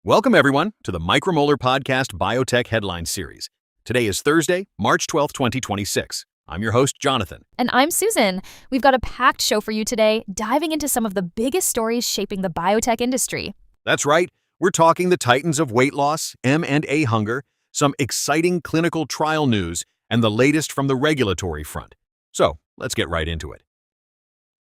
Welcome, everyone, to the MicroMolar Podcast Biotech Headline Series. Today is Thursday, March 12th, 2026. I'm your host, Jonathan. And I'm Susan. We've got a packed show for you today, diving into some of the biggest stories shaping the biotech industry. That's right. We're talking the titans of weight loss, M&A hunger, some exciting clinical trial news, and the latest from the regulatory front. So, let's get right into it.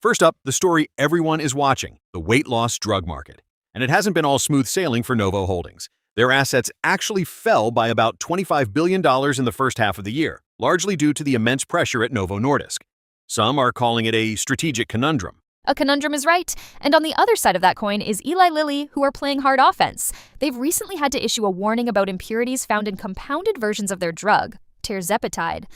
First up, the story everyone is watching, the weight loss drug market. And it hasn't been all smooth sailing for Novo Holdings. Their assets actually fell by about $25 billion in the first half of the year, largely due to the immense pressure at Novo Nordisk. Some are calling it a strategic conundrum. A conundrum is right. And on the other side of that coin is Eli Lilly, who are playing hard offense. They've recently had to issue a warning about impurities found in compounded versions of their drug, tirzepatide.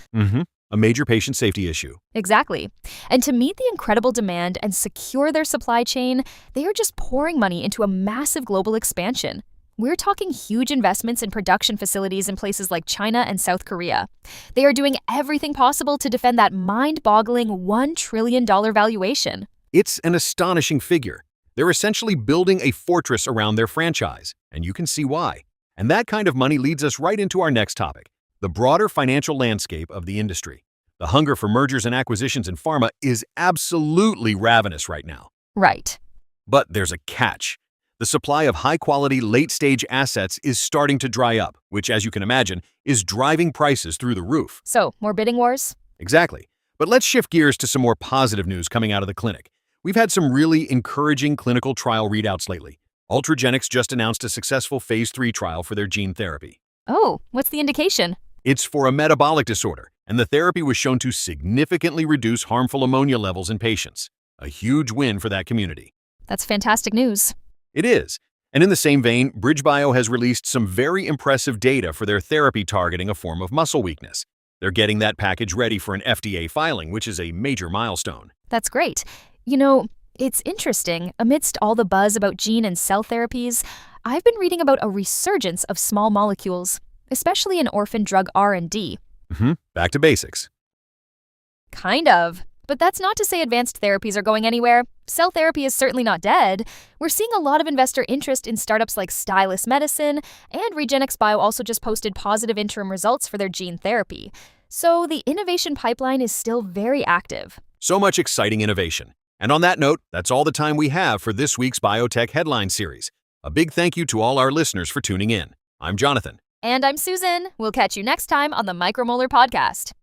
A major patient safety issue. Exactly. And to meet the incredible demand and secure their supply chain, they are just pouring money into a massive global expansion. We're talking huge investments in production facilities in places like China and South Korea. They are doing everything possible to defend that mind-boggling $1 trillion valuation. It's an astonishing figure. They're essentially building a fortress around their franchise, and you can see why. And that kind of money leads us right into our next topic, the broader financial landscape of the industry. The hunger for mergers and acquisitions in pharma is absolutely ravenous right now. Right. But there's a catch. The supply of high-quality, late-stage assets is starting to dry up, which, as you can imagine, is driving prices through the roof. So, more bidding wars? Exactly. But let's shift gears to some more positive news coming out of the clinic. We've had some really encouraging clinical trial readouts lately. Ultragenyx just announced a successful phase 3 trial for their gene therapy. Oh, what's the indication? It's for a metabolic disorder, and the therapy was shown to significantly reduce harmful ammonia levels in patients. A huge win for that community. That's fantastic news. It is. And in the same vein, BridgeBio has released some very impressive data for their therapy targeting a form of muscle weakness. They're getting that package ready for an FDA filing, which is a major milestone. That's great. You know, it's interesting. Amidst all the buzz about gene and cell therapies, I've been reading about a resurgence of small molecules, especially in orphan drug R&D. Back to basics. Kind of. But that's not to say advanced therapies are going anywhere. Cell therapy is certainly not dead. We're seeing a lot of investor interest in startups like Stylus Medicine, and REGENXBIO also just posted positive interim results for their gene therapy. So the innovation pipeline is still very active. So much exciting innovation. And on that note, that's all the time we have for this week's Biotech Headline Series. A big thank you to all our listeners for tuning in. I'm Jonathan. And I'm Susan. We'll catch you next time on the MicroMolar Podcast.